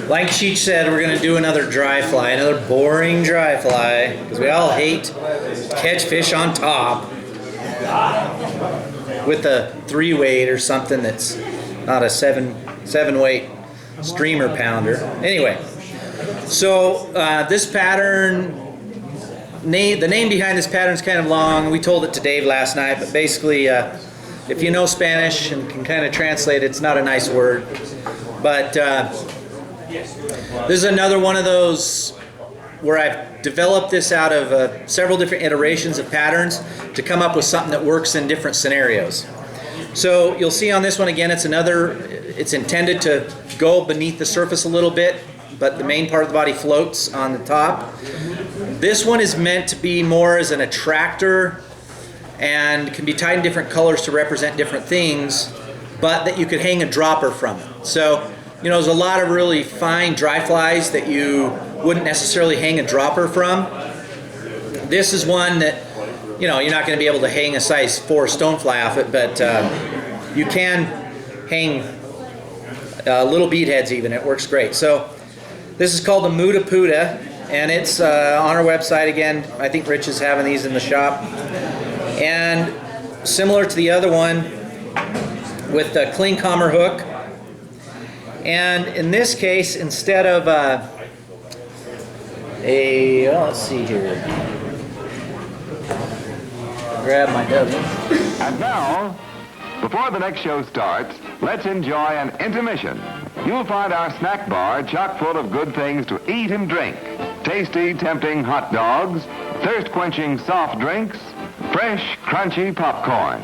Like Cheech said, we're going to do another dry fly, another boring dry fly, because we all hate catch fish on top with a 3-weight or something that's not a 7-weight streamer pounder. Anyway, so this pattern, the name behind this pattern is kind of long. We told it to Dave last night, but basically, if you know Spanish and can kind of translate it, it's not a nice word. But this is another one of those where I've developed this out of several different iterations of patterns to come up with something that works in different scenarios. So you'll see on this one again, it's intended to go beneath the surface a little bit, but the main part of the body floats on the top. This one is meant to be more as an attractor and can be tied in different colors to represent different things, but that you could hang a dropper from it. So, you know, there's a lot of really fine dry flies that you wouldn't necessarily hang a dropper from. This is one that, you know, you're not going to be able to hang a size 4 stonefly off it, but you can hang little beadheads even. It works great. So this is called the Moodah Poodah, and it's on our website again. I think Rich is having these in the shop. And similar to the other one with the Klinghammer hook. And in this case, instead of let's see here. Grab my W. And now, before the next show starts, let's enjoy an intermission. You'll find our snack bar chock full of good things to eat and drink. Tasty, tempting hot dogs, thirst-quenching soft drinks, fresh, crunchy popcorn,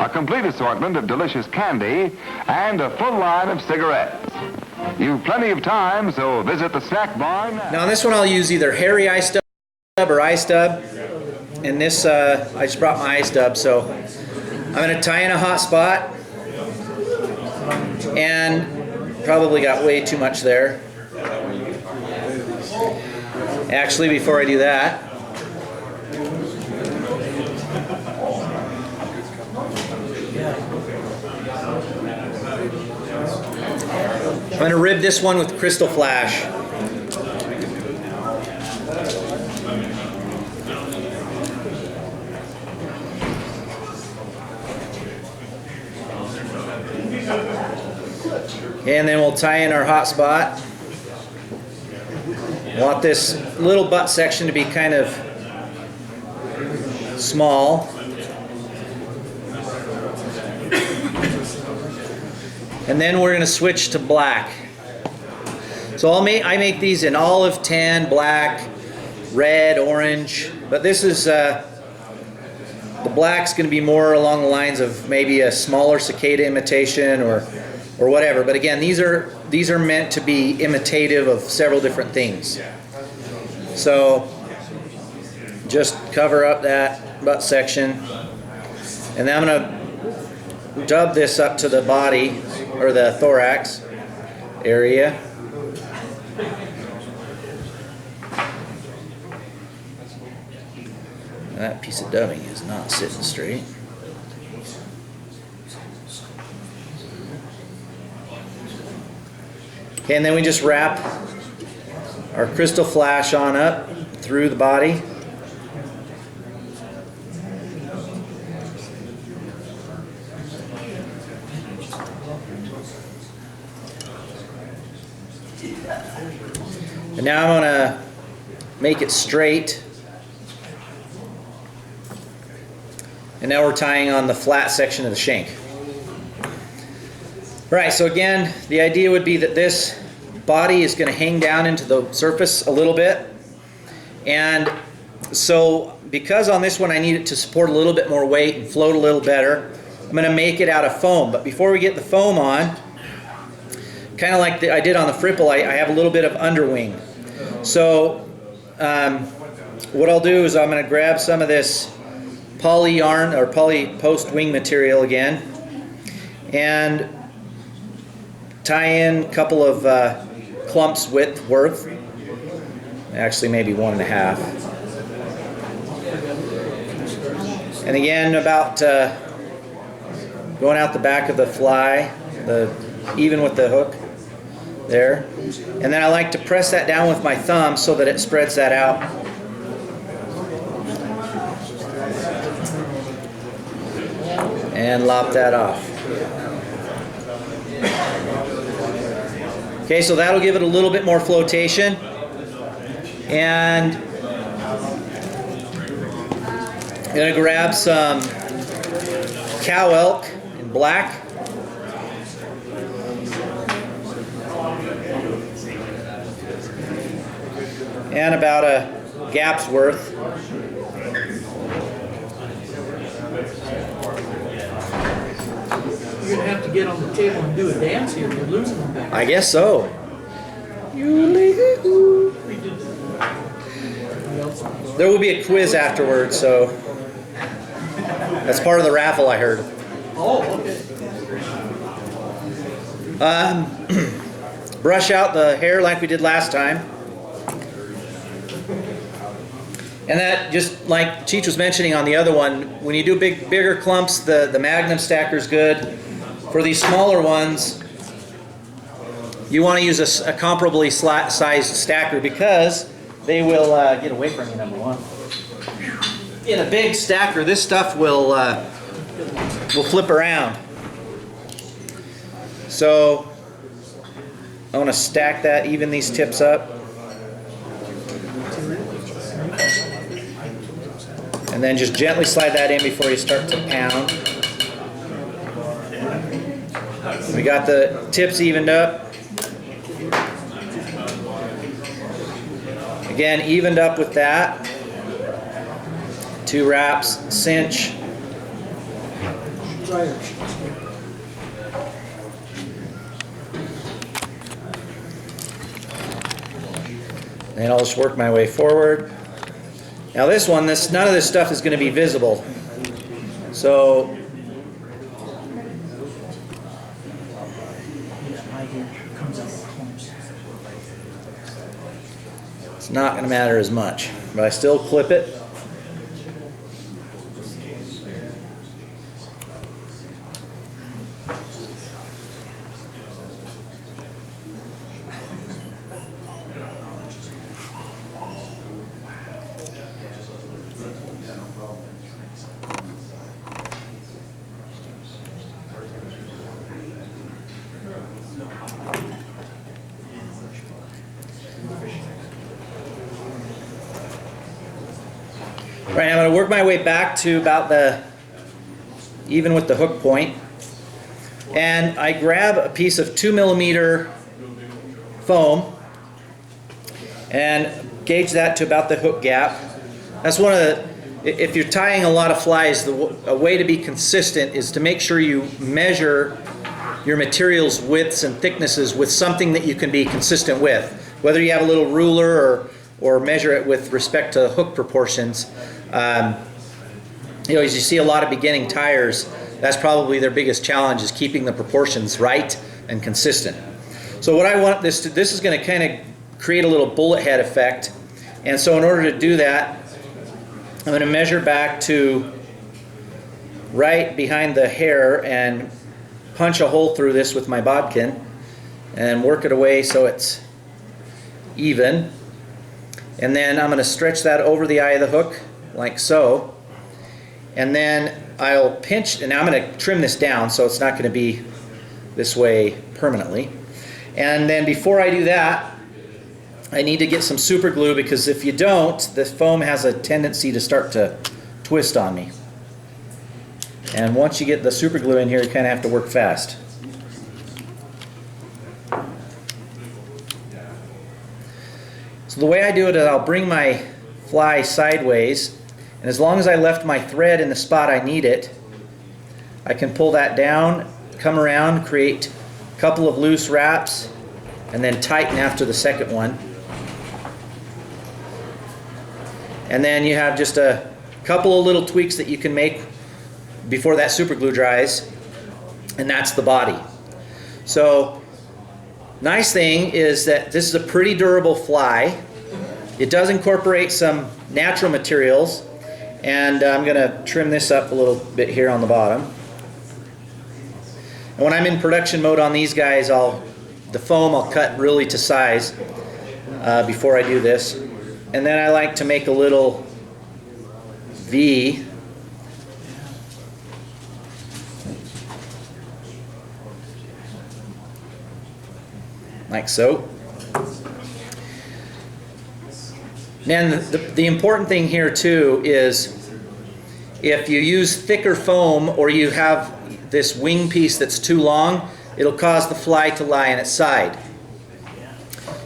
a complete assortment of delicious candy, and a full line of cigarettes. You've plenty of time, so visit the snack bar now. Now on this one I'll use either hairy ice stub or ice stub. And this, I just brought my ice stub, so I'm going to tie in a hot spot. And probably got way too much there. Actually, before I do that, I'm going to rib this one with Crystal Flash. And then we'll tie in our hot spot. Want this little butt section to be kind of small. And then we're going to switch to black. So I make these in olive, tan, black, red, orange. But this is, the black's going to be more along the lines of maybe a smaller cicada imitation or whatever. But again, these are meant to be imitative of several different things. So just cover up that butt section. And then I'm going to dub this up to the body, or the thorax area. That piece of dubbing is not sitting straight. Okay, and then we just wrap our Crystal Flash on up through the body. And now I'm going to make it straight. And now we're tying on the flat section of the shank. Right, so again, the idea would be that this body is going to hang down into the surface a little bit. And so because on this one I need it to support a little bit more weight and float a little better, I'm going to make it out of foam. But before we get the foam on, kind of like I did on the Fripple, I have a little bit of underwing. So what I'll do is I'm going to grab some of this poly yarn or poly post wing material again and tie in a couple of clumps width worth, actually maybe 1.5. And again, about going out the back of the fly, even with the hook there. And then I like to press that down with my thumb so that it spreads that out. And lop that off. Okay, so that'll give it a little bit more flotation. And I'm going to grab some cow elk in black. And about a gap's worth. You're going to have to get on the table and do a dance here. You're losing them back. I guess so. There will be a quiz afterwards, so that's part of the raffle, I heard. Oh, okay. Brush out the hair like we did last time. And that, just like Cheech was mentioning on the other one, when you do bigger clumps, the Magnum stacker is good. For these smaller ones, you want to use a comparably sized stacker because they will get away from you, number one. In a big stacker, this stuff will flip around. So I want to stack that, even these tips up. And then just gently slide that in before you start to pound. We got the tips evened up. Again, evened up with that. 2 wraps, cinch. And I'll just work my way forward. Now this one, none of this stuff is going to be visible. So it's not going to matter as much, but I still clip it. Right, I'm going to work my way back to about even with the hook point. And I grab a piece of 2mm foam and gauge that to about the hook gap. That's one of the, if you're tying a lot of flies, a way to be consistent is to make sure you measure your material's widths and thicknesses with something that you can be consistent with. Whether you have a little ruler or measure it with respect to hook proportions. You know, as you see a lot of beginning tyers, that's probably their biggest challenge, is keeping the proportions right and consistent. So what I want this is going to kind of create a little bullet head effect. And so in order to do that, I'm going to measure back to right behind the hair and punch a hole through this with my bodkin and work it away so it's even. And then I'm going to stretch that over the eye of the hook like so. And then I'll pinch, and now I'm going to trim this down so it's not going to be this way permanently. And then before I do that, I need to get some super glue, because if you don't, the foam has a tendency to start to twist on me. And once you get the super glue in here, you kind of have to work fast. So the way I do it is I'll bring my fly sideways, and as long as I left my thread in the spot I need it, I can pull that down, come around, create a couple of loose wraps, and then tighten after the second one. And then you have just a couple of little tweaks that you can make before that super glue dries, and that's the body. So nice thing is that this is a pretty durable fly. It does incorporate some natural materials, and I'm going to trim this up a little bit here on the bottom. And when I'm in production mode on these guys, I'll the foam I'll cut really to size before I do this. And then I like to make a little V. Like so. And the important thing here too is if you use thicker foam or you have this wing piece that's too long, it'll cause the fly to lie on its side.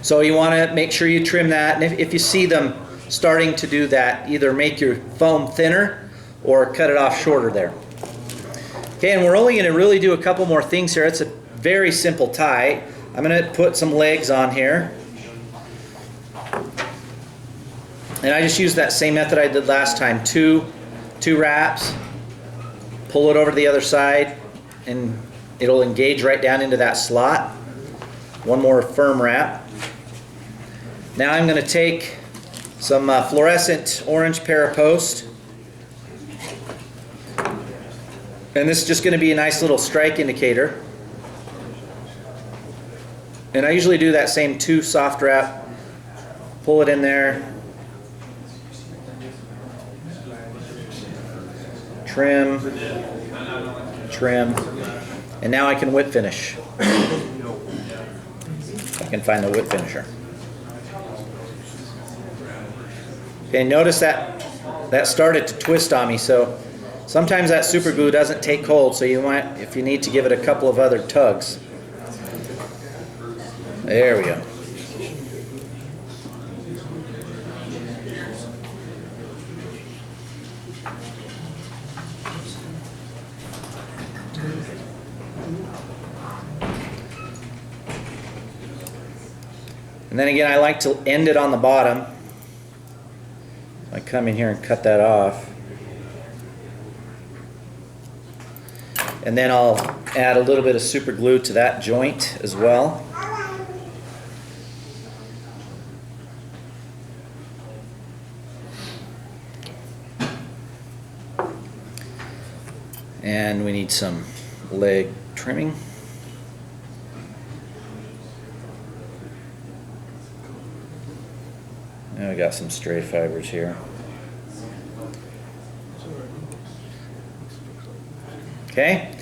So you want to make sure you trim that, and if you see them starting to do that, either make your foam thinner or cut it off shorter there. Okay, and we're only going to really do a couple more things here. It's a very simple tie. I'm going to put some legs on here. And I just used that same method I did last time. Two wraps, pull it over to the other side, and it'll engage right down into that slot. One more firm wrap. Now I'm going to take some fluorescent orange Parapost. And this is just going to be a nice little strike indicator. And I usually do that same 2 soft wrap, pull it in there, trim, trim, and now I can whip finish. I can find the whip finisher. Okay, notice that started to twist on me, so sometimes that super glue doesn't take hold, so you might, if you need to, give it a couple of other tugs. There we go. And then again, I like to end it on the bottom. I come in here and cut that off. And then I'll add a little bit of super glue to that joint as well. And we need some leg trimming. Now we got some stray fibers here. Okay,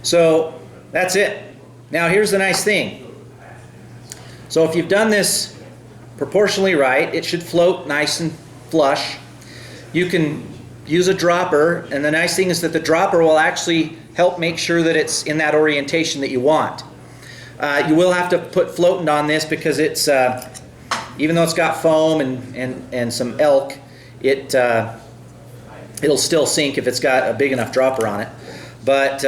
so that's it. Now here's the nice thing. So if you've done this proportionally right, it should float nice and flush. You can use a dropper, and the nice thing is that the dropper will actually help make sure that it's in that orientation that you want. You will have to put floatant on this because it's even though it's got foam and some elk, it'll still sink if it's got a big enough dropper on it. But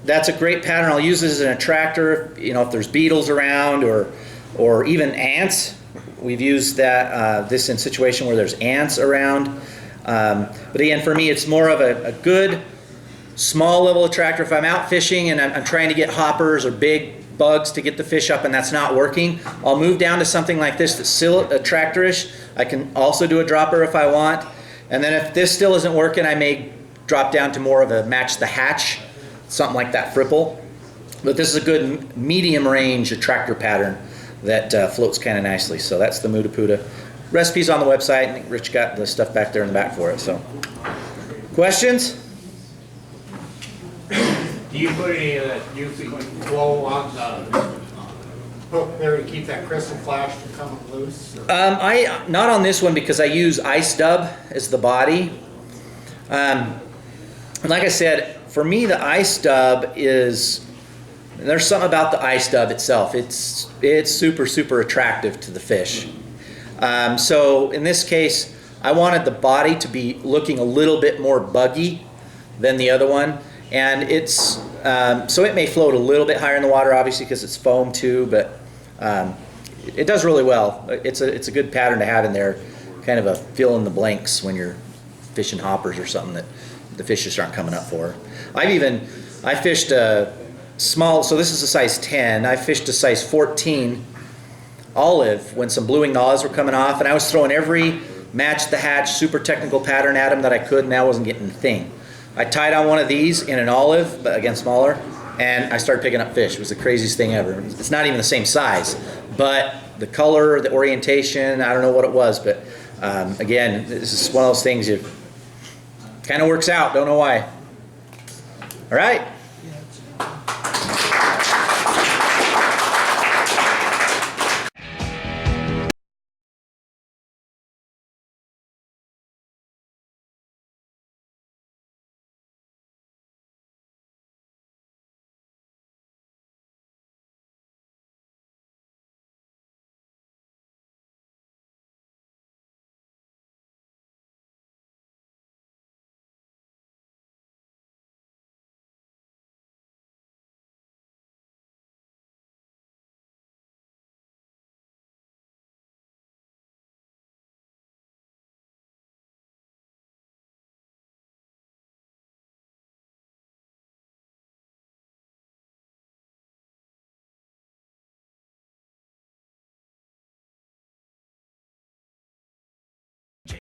that's a great pattern. I'll use this as an attractor, you know, if there's beetles around or even ants. We've used that this in a situation where there's ants around. But again, for me, it's more of a good small level attractor. If I'm out fishing and I'm trying to get hoppers or big bugs to get the fish up and that's not working, I'll move down to something like this that's still attractorish. I can also do a dropper if I want. And then if this still isn't working, I may drop down to more of a match the hatch, something like that fripple. But this is a good medium range attractor pattern that floats kind of nicely. So that's the Moodah Poodah. Recipes on the website, and Rich got the stuff back there in the back for it. So, questions? Do you put any of that UV glow on the hook there to keep that crystal flash from coming loose? I not on this one because I use ice dub as the body. And like I said, for me the ice dub is, there's something about the ice dub itself. It's super attractive to the fish. So in this case, I wanted the body to be looking a little bit more buggy than the other one. And it's, so it may float a little bit higher in the water, obviously, because it's foam too, but it does really well. It's a good pattern to have in there, kind of a fill in the blanks when you're fishing hoppers or something that the fish just aren't coming up for. I fished a small, so this is a size 10, I fished a size 14 olive when some blue-winged olives were coming off, and I was throwing every match the hatch super technical pattern at them that I could, and I wasn't getting a thing. I tied on one of these in an olive, but again smaller, and I started picking up fish. It was the craziest thing ever. It's not even the same size, but the color, the orientation, I don't know what it was, but again, this is one of those things, it kind of works out, don't know why. All right.